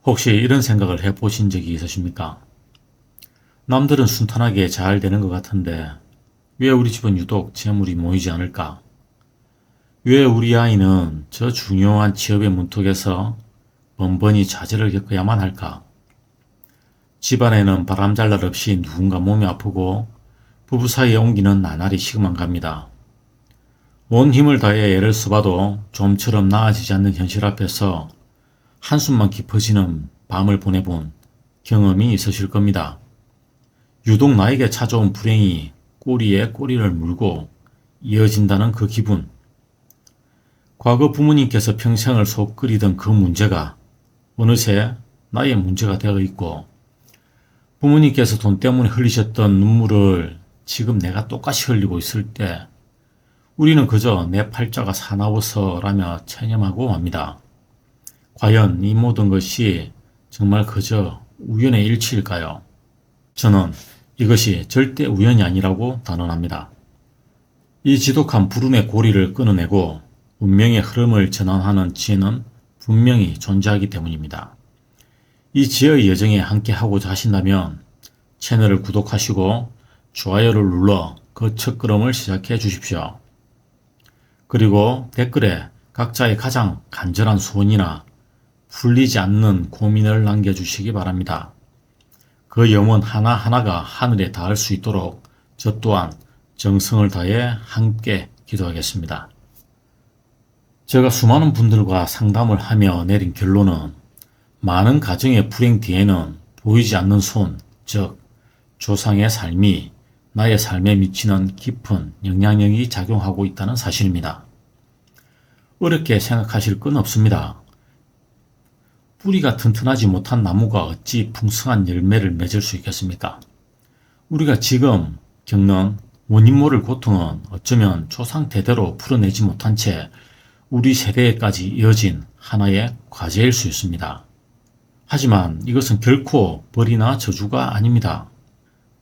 혹시 이런 생각을 해보신 적이 있으십니까? 남들은 순탄하게 잘 되는 것 같은데 왜 우리 집은 유독 재물이 모이지 않을까? 왜 우리 아이는 저 중요한 취업의 문턱에서 번번이 좌절을 겪어야만 할까? 집안에는 바람잘 날 없이 누군가 몸이 아프고 부부 사이에 옹기는 나날이 식으만 갑니다. 온 힘을 다해 애를 써봐도 좀처럼 나아지지 않는 현실 앞에서 한숨만 깊어지는 밤을 보내본 경험이 있으실 겁니다. 유독 나에게 찾아온 불행이 꼬리에 꼬리를 물고 이어진다는 그 기분. 과거 부모님께서 평생을 속 끓이던 그 문제가 어느새 나의 문제가 되어 있고, 부모님께서 돈 때문에 흘리셨던 눈물을 지금 내가 똑같이 흘리고 있을 때 우리는 그저 내 팔자가 사나워서라며 체념하고 맙니다. 과연 이 모든 것이 정말 그저 우연의 일치일까요? 저는 이것이 절대 우연이 아니라고 단언합니다. 이 지독한 불운의 고리를 끊어내고 운명의 흐름을 전환하는 지혜는 분명히 존재하기 때문입니다. 이 지혜의 여정에 함께하고자 하신다면 채널을 구독하시고 좋아요를 눌러 그 첫걸음을 시작해 주십시오. 그리고 댓글에 각자의 가장 간절한 소원이나 풀리지 않는 고민을 남겨주시기 바랍니다. 그 염원 하나하나가 하늘에 닿을 수 있도록 저 또한 정성을 다해 함께 기도하겠습니다. 제가 수많은 분들과 상담을 하며 내린 결론은 많은 가정의 불행 뒤에는 보이지 않는 손, 즉 조상의 삶이 나의 삶에 미치는 깊은 영향력이 작용하고 있다는 사실입니다. 어렵게 생각하실 건 없습니다. 뿌리가 튼튼하지 못한 나무가 어찌 풍성한 열매를 맺을 수 있겠습니까? 우리가 지금 겪는 원인 모를 고통은 어쩌면 조상 대대로 풀어내지 못한 채 우리 세대에까지 이어진 하나의 과제일 수 있습니다. 하지만 이것은 결코 벌이나 저주가 아닙니다.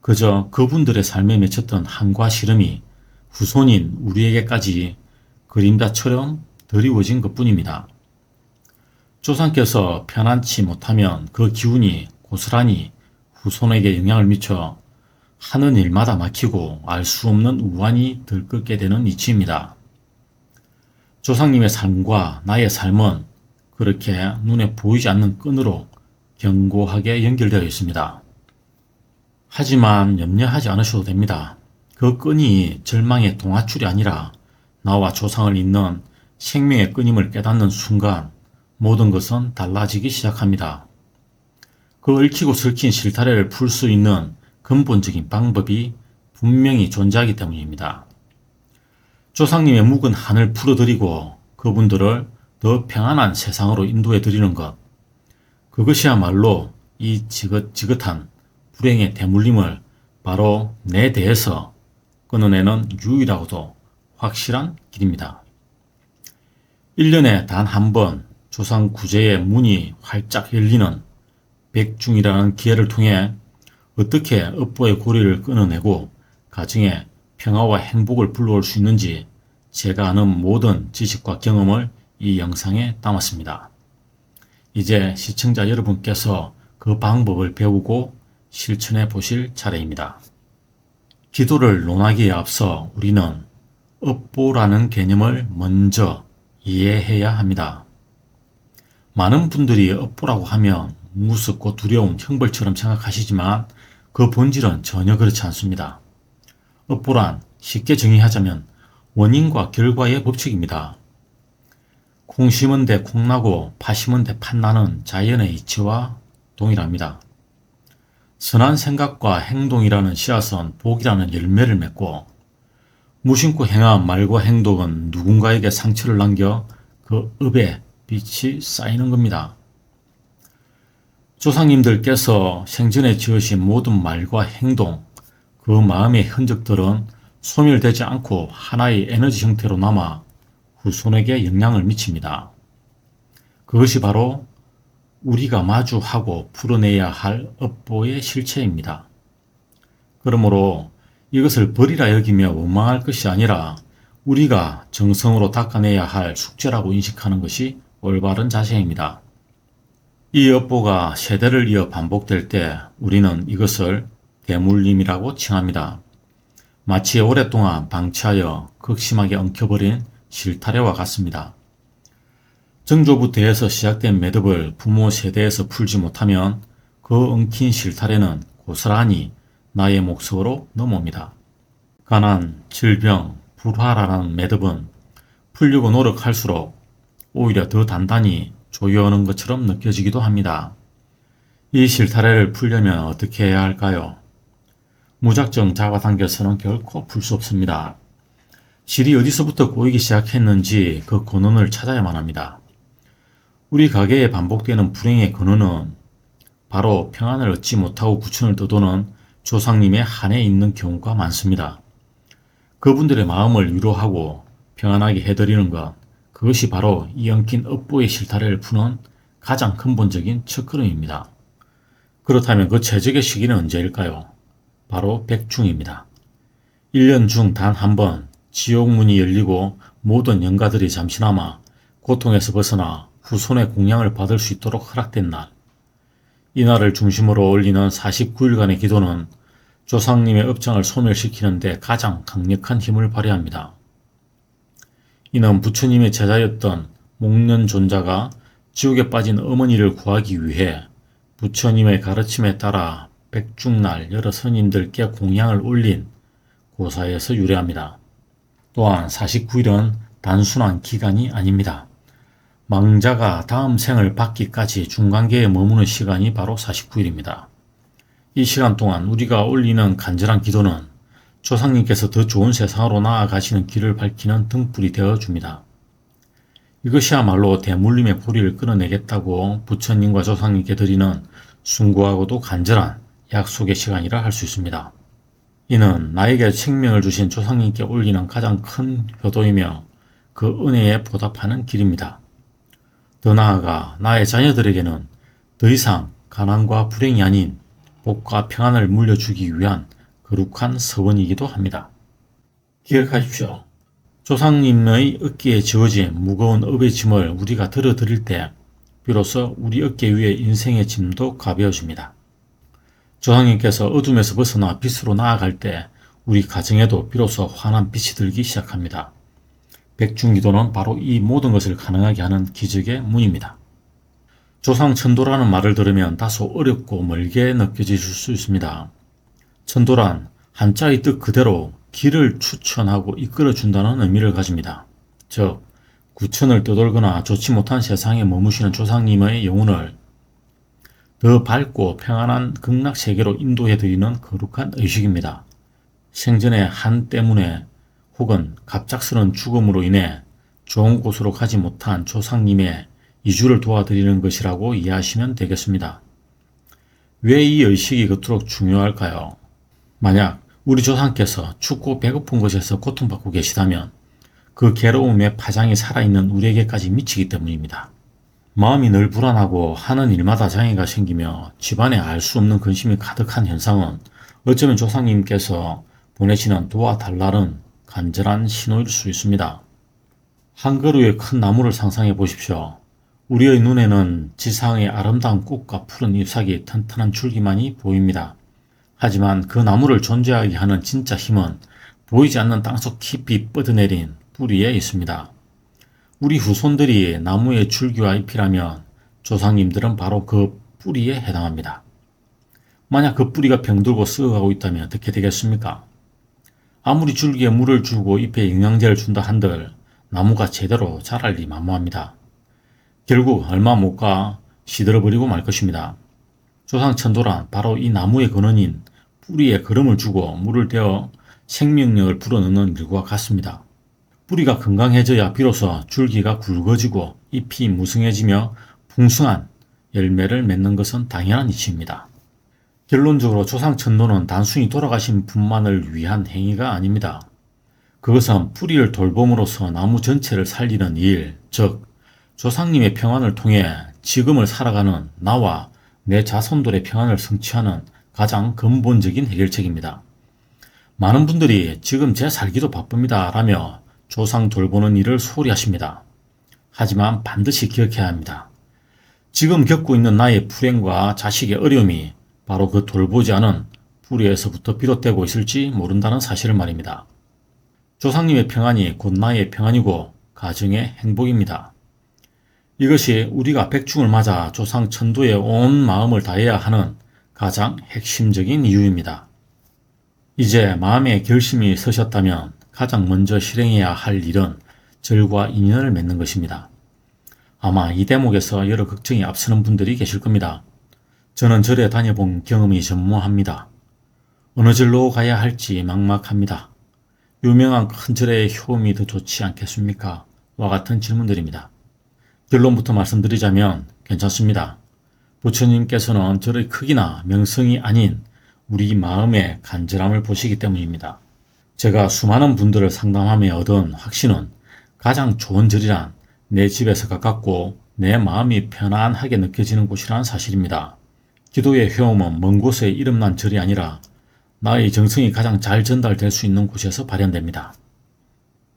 그저 그분들의 삶에 맺혔던 한과 시름이 후손인 우리에게까지 그림자처럼 드리워진 것뿐입니다. 조상께서 편안치 못하면 그 기운이 고스란히 후손에게 영향을 미쳐 하는 일마다 막히고 알 수 없는 우환이 들끓게 되는 이치입니다. 조상님의 삶과 나의 삶은 그렇게 눈에 보이지 않는 끈으로 견고하게 연결되어 있습니다. 하지만 염려하지 않으셔도 됩니다. 그 끈이 절망의 동아줄이 아니라 나와 조상을 잇는 생명의 끈임을 깨닫는 순간 모든 것은 달라지기 시작합니다. 그 얽히고 설킨 실타래를 풀 수 있는 근본적인 방법이 분명히 존재하기 때문입니다. 조상님의 묵은 한을 풀어드리고 그분들을 더 평안한 세상으로 인도해 드리는 것, 그것이야말로 이 지긋지긋한 불행의 대물림을 바로 내 대에서 끊어내는 유일하고도 확실한 길입니다. 1년에 단 한 번 조상 구제의 문이 활짝 열리는 백중이라는 기회를 통해 어떻게 업보의 고리를 끊어내고 가정에 평화와 행복을 불러올 수 있는지 제가 아는 모든 지식과 경험을 이 영상에 담았습니다. 이제 시청자 여러분께서 그 방법을 배우고 실천해 보실 차례입니다. 기도를 논하기에 앞서 우리는 업보라는 개념을 먼저 이해해야 합니다. 많은 분들이 업보라고 하면 무섭고 두려운 형벌처럼 생각하시지만 그 본질은 전혀 그렇지 않습니다. 업보란 쉽게 정의하자면 원인과 결과의 법칙입니다. 콩 심은 데 콩 나고 파 심은 데 팥 나는 자연의 이치와 동일합니다. 선한 생각과 행동이라는 씨앗은 복이라는 열매를 맺고 무심코 행한 말과 행동은 누군가에게 상처를 남겨 그 읍에 빛이 쌓이는 겁니다. 조상님들께서 생전에 지으신 모든 말과 행동, 그 마음의 흔적들은 소멸되지 않고 하나의 에너지 형태로 남아 후손에게 영향을 미칩니다. 그것이 바로 우리가 마주하고 풀어내야 할 업보의 실체입니다. 그러므로 이것을 벌이라 여기며 원망할 것이 아니라 우리가 정성으로 닦아내야 할 숙제라고 인식하는 것이 올바른 자세입니다. 이 업보가 세대를 이어 반복될 때 우리는 이것을 대물림이라고 칭합니다. 마치 오랫동안 방치하여 극심하게 엉켜버린 실타래와 같습니다. 정조부터에서 시작된 매듭을 부모 세대에서 풀지 못하면 그 엉킨 실타래는 고스란히 나의 목석으로 넘어옵니다. 가난, 질병, 불화라는 매듭은 풀려고 노력할수록 오히려 더 단단히 조여오는 것처럼 느껴지기도 합니다. 이 실타래를 풀려면 어떻게 해야 할까요? 무작정 잡아당겨서는 결코 풀 수 없습니다. 실이 어디서부터 꼬이기 시작했는지 그 근원을 찾아야만 합니다. 우리 가게에 반복되는 불행의 근원은 바로 평안을 얻지 못하고 구천을 떠도는 조상님의 한에 있는 경우가 많습니다. 그분들의 마음을 위로하고 평안하게 해드리는 것, 그것이 바로 이 엉킨 업보의 실타래를 푸는 가장 근본적인 첫걸음입니다. 그렇다면 그 최적의 시기는 언제일까요? 바로 백중입니다. 1년 중 단 한 번 지옥문이 열리고 모든 영가들이 잠시나마 고통에서 벗어나 후손의 공양을 받을 수 있도록 허락된 날. 이 날을 중심으로 올리는 49일간의 기도는 조상님의 업장을 소멸시키는 데 가장 강력한 힘을 발휘합니다. 이는 부처님의 제자였던 목련존자가 지옥에 빠진 어머니를 구하기 위해 부처님의 가르침에 따라 백중날 여러 스님들께 공양을 올린 고사에서 유래합니다. 또한 49일은 단순한 기간이 아닙니다. 망자가 다음 생을 받기까지 중간계에 머무는 시간이 바로 49일입니다. 이 시간 동안 우리가 올리는 간절한 기도는 조상님께서 더 좋은 세상으로 나아가시는 길을 밝히는 등불이 되어줍니다. 이것이야말로 대물림의 고리를 끊어내겠다고 부처님과 조상님께 드리는 숭고하고도 간절한 약속의 시간이라 할 수 있습니다. 이는 나에게 생명을 주신 조상님께 올리는 가장 큰 효도이며 그 은혜에 보답하는 길입니다. 더 나아가 나의 자녀들에게는 더 이상 가난과 불행이 아닌 복과 평안을 물려주기 위한 거룩한 서원이기도 합니다. 기억하십시오. 조상님의 어깨에 지어진 무거운 업의 짐을 우리가 들어드릴 때 비로소 우리 어깨 위에 인생의 짐도 가벼워집니다. 조상님께서 어둠에서 벗어나 빛으로 나아갈 때 우리 가정에도 비로소 환한 빛이 들기 시작합니다. 백중기도는 바로 이 모든 것을 가능하게 하는 기적의 문입니다. 조상천도라는 말을 들으면 다소 어렵고 멀게 느껴질 수 있습니다. 천도란 한자의 뜻 그대로 길을 추천하고 이끌어준다는 의미를 가집니다. 즉, 구천을 떠돌거나 좋지 못한 세상에 머무시는 조상님의 영혼을 더 밝고 평안한 극락세계로 인도해드리는 거룩한 의식입니다. 생전의 한 때문에 혹은 갑작스러운 죽음으로 인해 좋은 곳으로 가지 못한 조상님의 이주를 도와드리는 것이라고 이해하시면 되겠습니다. 왜 이 의식이 그토록 중요할까요? 만약 우리 조상께서 춥고 배고픈 곳에서 고통받고 계시다면 그 괴로움의 파장이 살아있는 우리에게까지 미치기 때문입니다. 마음이 늘 불안하고 하는 일마다 장애가 생기며 집안에 알 수 없는 근심이 가득한 현상은 어쩌면 조상님께서 보내시는 도와달라는 간절한 신호일 수 있습니다. 한 그루의 큰 나무를 상상해 보십시오. 우리의 눈에는 지상의 아름다운 꽃과 푸른 잎사귀 튼튼한 줄기만이 보입니다. 하지만 그 나무를 존재하게 하는 진짜 힘은 보이지 않는 땅속 깊이 뻗어내린 뿌리에 있습니다. 우리 후손들이 나무의 줄기와 잎이라면 조상님들은 바로 그 뿌리에 해당합니다. 만약 그 뿌리가 병들고 썩어가고 있다면 어떻게 되겠습니까? 아무리 줄기에 물을 주고 잎에 영양제를 준다 한들 나무가 제대로 자랄 리 만무합니다. 결국 얼마 못 가 시들어버리고 말 것입니다. 조상천도란 바로 이 나무의 근원인 뿌리에 거름을 주고 물을 대어 생명력을 불어넣는 일과 같습니다. 뿌리가 건강해져야 비로소 줄기가 굵어지고 잎이 무성해지며 풍성한 열매를 맺는 것은 당연한 이치입니다. 결론적으로 조상천도는 단순히 돌아가신 분만을 위한 행위가 아닙니다. 그것은 뿌리를 돌봄으로써 나무 전체를 살리는 일, 즉 조상님의 평안을 통해 지금을 살아가는 나와 내 자손들의 평안을 성취하는 가장 근본적인 해결책입니다. 많은 분들이 지금 제 살기도 바쁩니다 라며 조상 돌보는 일을 소홀히 하십니다. 하지만 반드시 기억해야 합니다. 지금 겪고 있는 나의 불행과 자식의 어려움이 바로 그 돌보지 않은 불의에서부터 비롯되고 있을지 모른다는 사실을 말입니다. 조상님의 평안이 곧 나의 평안이고 가정의 행복입니다. 이것이 우리가 백중을 맞아 조상 천도에 온 마음을 다해야 하는 가장 핵심적인 이유입니다. 이제 마음의 결심이 서셨다면 가장 먼저 실행해야 할 일은 절과 인연을 맺는 것입니다. 아마 이 대목에서 여러 걱정이 앞서는 분들이 계실 겁니다. 저는 절에 다녀본 경험이 전무합니다. 어느 절로 가야 할지 막막합니다. 유명한 큰 절의 효험이 더 좋지 않겠습니까? 와 같은 질문들입니다. 결론부터 말씀드리자면 괜찮습니다. 부처님께서는 절의 크기나 명성이 아닌 우리 마음의 간절함을 보시기 때문입니다. 제가 수많은 분들을 상담하며 얻은 확신은 가장 좋은 절이란 내 집에서 가깝고 내 마음이 편안하게 느껴지는 곳이라는 사실입니다. 기도의 효험은 먼 곳에 이름난 절이 아니라 나의 정성이 가장 잘 전달될 수 있는 곳에서 발현됩니다.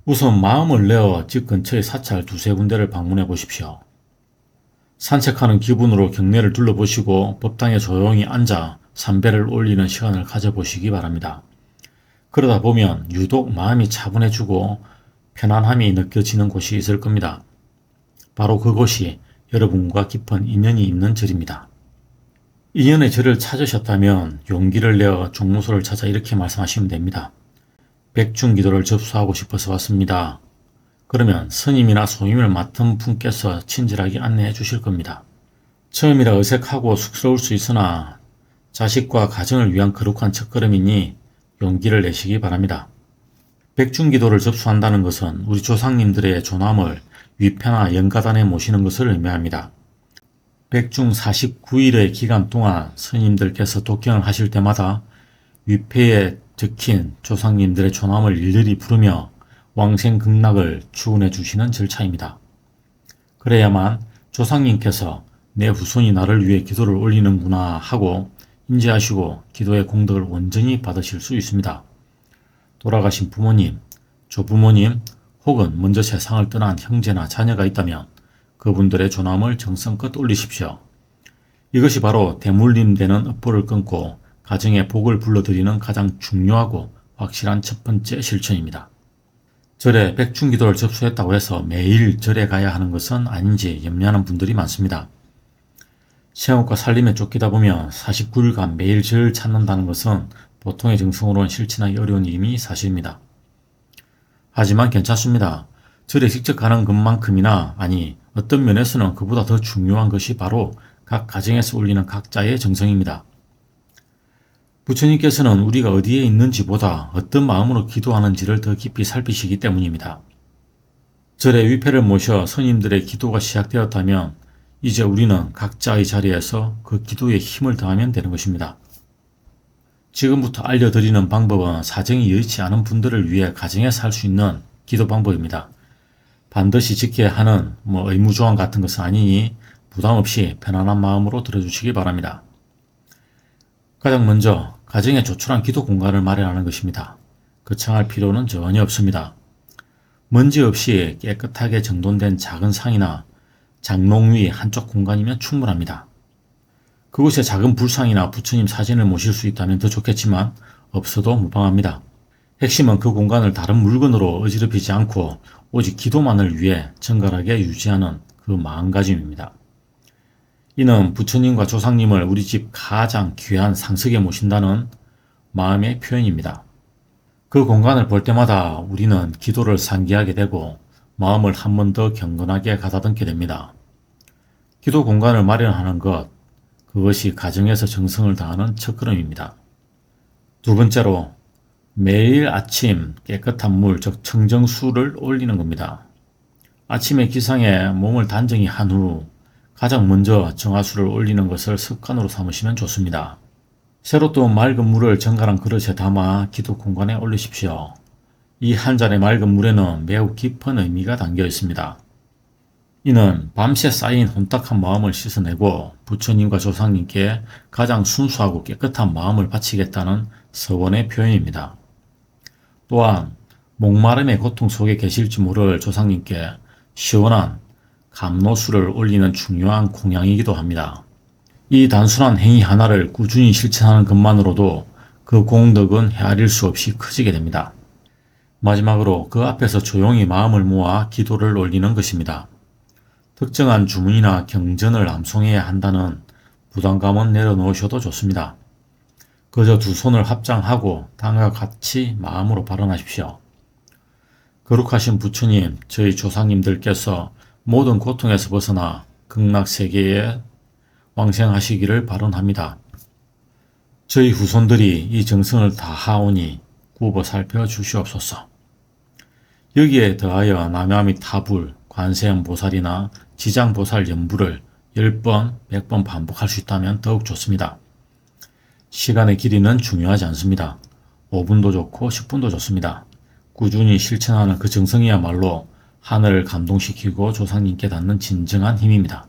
우선 마음을 내어 집 근처의 사찰 두세 군데를 방문해 보십시오. 산책하는 기분으로 경내를 둘러보시고 법당에 조용히 앉아 삼배를 올리는 시간을 가져보시기 바랍니다. 그러다 보면 유독 마음이 차분해지고 편안함이 느껴지는 곳이 있을 겁니다. 바로 그곳이 여러분과 깊은 인연이 있는 절입니다. 인연의 절을 찾으셨다면 용기를 내어 종무소를 찾아 이렇게 말씀하시면 됩니다. 백중기도를 접수하고 싶어서 왔습니다. 그러면 스님이나 소임을 맡은 분께서 친절하게 안내해 주실 겁니다. 처음이라 어색하고 쑥스러울 수 있으나 자식과 가정을 위한 거룩한 첫걸음이니 용기를 내시기 바랍니다. 백중기도를 접수한다는 것은 우리 조상님들의 조남을 위패나 연가단에 모시는 것을 의미합니다. 백중 49일의 기간 동안 스님들께서 독경을 하실 때마다 위패에 적힌 조상님들의 조남을 일일이 부르며 왕생극락을 추운해 주시는 절차입니다. 그래야만 조상님께서 내 후손이 나를 위해 기도를 올리는구나 하고 인지하시고 기도의 공덕을 온전히 받으실 수 있습니다. 돌아가신 부모님, 조부모님 혹은 먼저 세상을 떠난 형제나 자녀가 있다면 그분들의 조남을 정성껏 올리십시오. 이것이 바로 대물림 되는 업보를 끊고 가정의 복을 불러들이는 가장 중요하고 확실한 첫 번째 실천입니다. 절에 백중기도를 접수했다고 해서 매일 절에 가야 하는 것은 아닌지 염려하는 분들이 많습니다. 생업과 살림에 쫓기다 보면 49일간 매일 절 찾는다는 것은 보통의 정성으로는 실천하기 어려운 일임이 사실입니다. 하지만 괜찮습니다. 절에 직접 가는 것만큼이나 아니 어떤 면에서는 그보다 더 중요한 것이 바로 각 가정에서 올리는 각자의 정성입니다. 부처님께서는 우리가 어디에 있는지보다 어떤 마음으로 기도하는지를 더 깊이 살피시기 때문입니다. 절에 위패를 모셔 스님들의 기도가 시작되었다면 이제 우리는 각자의 자리에서 그 기도에 힘을 더하면 되는 것입니다. 지금부터 알려드리는 방법은 사정이 여의치 않은 분들을 위해 가정에서 할 수 있는 기도 방법입니다. 반드시 지켜야 하는 의무조항 같은 것은 아니니 부담없이 편안한 마음으로 들어주시기 바랍니다. 가장 먼저 가정에 조촐한 기도 공간을 마련하는 것입니다. 거창할 필요는 전혀 없습니다. 먼지 없이 깨끗하게 정돈된 작은 상이나 장롱 위 한쪽 공간이면 충분합니다. 그곳에 작은 불상이나 부처님 사진을 모실 수 있다면 더 좋겠지만 없어도 무방합니다. 핵심은 그 공간을 다른 물건으로 어지럽히지 않고 오직 기도만을 위해 정갈하게 유지하는 그 마음가짐입니다. 이는 부처님과 조상님을 우리 집 가장 귀한 상석에 모신다는 마음의 표현입니다. 그 공간을 볼 때마다 우리는 기도를 상기하게 되고 마음을 한 번 더 경건하게 가다듬게 됩니다. 기도 공간을 마련하는 것, 그것이 가정에서 정성을 다하는 첫걸음입니다. 두 번째로 매일 아침 깨끗한 물, 즉 청정수를 올리는 겁니다. 아침에 기상에 몸을 단정히 한 후 가장 먼저 정화수를 올리는 것을 습관으로 삼으시면 좋습니다. 새로 떠온 맑은 물을 정갈한 그릇에 담아 기도 공간에 올리십시오. 이 한 잔의 맑은 물에는 매우 깊은 의미가 담겨 있습니다. 이는 밤새 쌓인 혼탁한 마음을 씻어내고 부처님과 조상님께 가장 순수하고 깨끗한 마음을 바치겠다는 서원의 표현입니다. 또한 목마름의 고통 속에 계실지 모를 조상님께 시원한 감로수를 올리는 중요한 공양이기도 합니다. 이 단순한 행위 하나를 꾸준히 실천하는 것만으로도 그 공덕은 헤아릴 수 없이 커지게 됩니다. 마지막으로 그 앞에서 조용히 마음을 모아 기도를 올리는 것입니다. 특정한 주문이나 경전을 암송해야 한다는 부담감은 내려놓으셔도 좋습니다. 그저 두 손을 합장하고 다음과 같이 마음으로 발언하십시오. 거룩하신 부처님, 저희 조상님들께서 모든 고통에서 벗어나 극락세계에 왕생하시기를 발언합니다. 저희 후손들이 이 정성을 다하오니 굽어 살펴 주시옵소서. 여기에 더하여 남야미타불, 관세음보살이나 지장보살 연부를 10번, 100번 반복할 수 있다면 더욱 좋습니다. 시간의 길이는 중요하지 않습니다. 5분도 좋고 10분도 좋습니다. 꾸준히 실천하는 그 정성이야말로 하늘을 감동시키고 조상님께 닿는 진정한 힘입니다.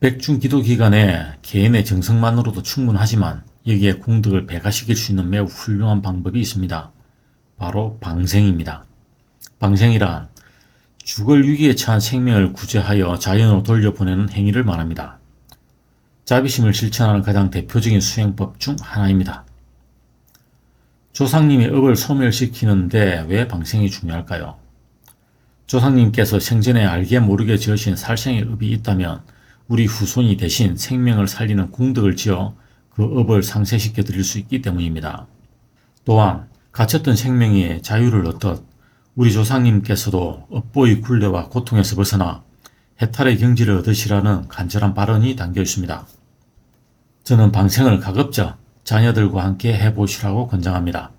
백중기도 기간에 개인의 정성만으로도 충분하지만 여기에功德을 배가시킬 수 있는 매우 훌륭한 방법이 있습니다. 바로 방생입니다. 방생이란 죽을 위기에 처한 생명을 구제하여 자연으로 돌려보내는 행위를 말합니다. 자비심을 실천하는 가장 대표적인 수행법 중 하나입니다. 조상님의 업을 소멸시키는데 왜 방생이 중요할까요? 조상님께서 생전에 알게 모르게 지으신 살생의 업이 있다면 우리 후손이 대신 생명을 살리는功德을 지어 그 업을 상쇄시켜 드릴 수 있기 때문입니다. 또한 갇혔던 생명이 자유를 얻듯 우리 조상님께서도 업보의 굴레와 고통에서 벗어나 해탈의 경지를 얻으시라는 간절한 발언이 담겨 있습니다. 저는 방생을 가급적 자녀들과 함께 해보시라고 권장합니다.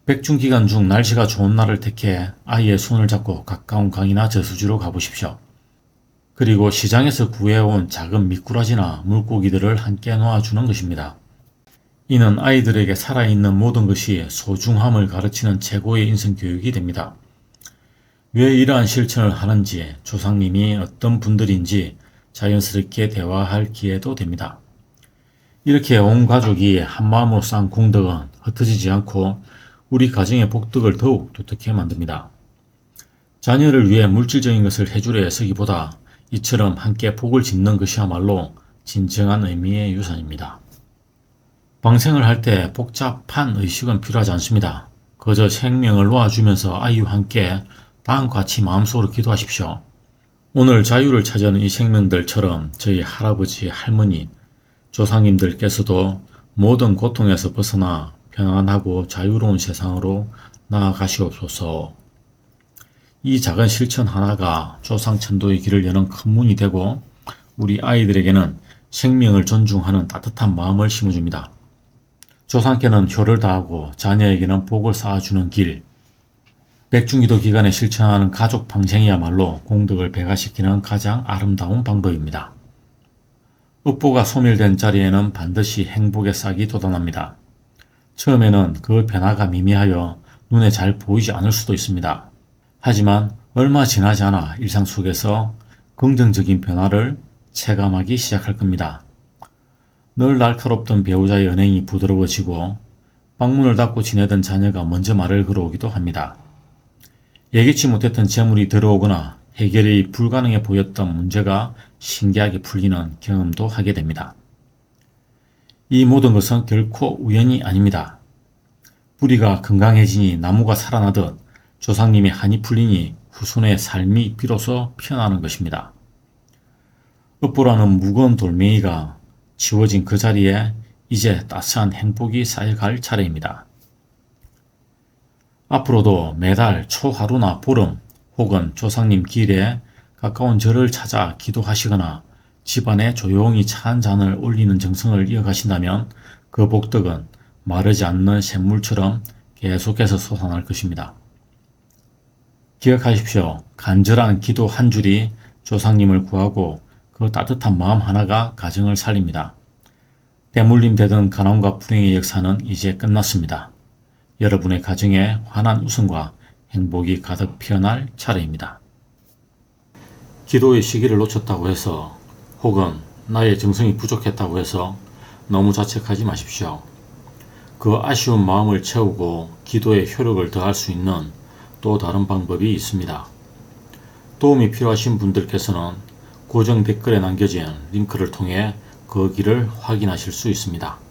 백중기간 중 날씨가 좋은 날을 택해 아이의 손을 잡고 가까운 강이나 저수지로 가보십시오. 그리고 시장에서 구해온 작은 미꾸라지나 물고기들을 함께 놓아주는 것입니다. 이는 아이들에게 살아있는 모든 것이 소중함을 가르치는 최고의 인성교육이 됩니다. 왜 이러한 실천을 하는지, 조상님이 어떤 분들인지 자연스럽게 대화할 기회도 됩니다. 이렇게 온 가족이 한마음으로 쌓은功德은 흩어지지 않고 우리 가정의 복덕을 더욱 두텁게 만듭니다. 자녀를 위해 물질적인 것을 해주려 애쓰기보다 이처럼 함께 복을 짓는 것이야말로 진정한 의미의 유산입니다. 방생을 할 때 복잡한 의식은 필요하지 않습니다. 그저 생명을 놓아주면서 아이와 함께 다음과 같이 마음속으로 기도하십시오. 오늘 자유를 찾아오는 이 생명들처럼 저희 할아버지, 할머니, 조상님들께서도 모든 고통에서 벗어나 편안하고 자유로운 세상으로 나아가시옵소서. 이 작은 실천 하나가 조상천도의 길을 여는 큰 문이 되고 우리 아이들에게는 생명을 존중하는 따뜻한 마음을 심어줍니다. 조상께는 효를 다하고 자녀에게는 복을 쌓아주는 길, 백중기도 기간에 실천하는 가족 방생이야말로功德을 배가시키는 가장 아름다운 방법입니다. 업보가 소멸된 자리에는 반드시 행복의 싹이 돋아납니다. 처음에는 그 변화가 미미하여 눈에 잘 보이지 않을 수도 있습니다. 하지만 얼마 지나지 않아 일상 속에서 긍정적인 변화를 체감하기 시작할 겁니다. 늘 날카롭던 배우자의 언행이 부드러워지고 방문을 닫고 지내던 자녀가 먼저 말을 걸어오기도 합니다. 예기치 못했던 재물이 들어오거나 해결이 불가능해 보였던 문제가 신기하게 풀리는 경험도 하게 됩니다. 이 모든 것은 결코 우연이 아닙니다. 뿌리가 건강해지니 나무가 살아나듯 조상님의 한이 풀리니 후손의 삶이 비로소 피어나는 것입니다. 업보라는 무거운 돌멩이가 지워진 그 자리에 이제 따스한 행복이 쌓여갈 차례입니다. 앞으로도 매달 초하루나 보름 혹은 조상님 길에 가까운 절을 찾아 기도하시거나 집안에 조용히 차 한 잔을 올리는 정성을 이어가신다면 그 복덕은 마르지 않는 샘물처럼 계속해서 솟아날 것입니다. 기억하십시오. 간절한 기도 한 줄이 조상님을 구하고 그 따뜻한 마음 하나가 가정을 살립니다. 대물림 되던 가난과 불행의 역사는 이제 끝났습니다. 여러분의 가정에 환한 웃음과 행복이 가득 피어날 차례입니다. 기도의 시기를 놓쳤다고 해서 혹은 나의 정성이 부족했다고 해서 너무 자책하지 마십시오. 그 아쉬운 마음을 채우고 기도의 효력을 더할 수 있는 또 다른 방법이 있습니다. 도움이 필요하신 분들께서는 고정 댓글에 남겨진 링크를 통해 거기를 확인하실 수 있습니다.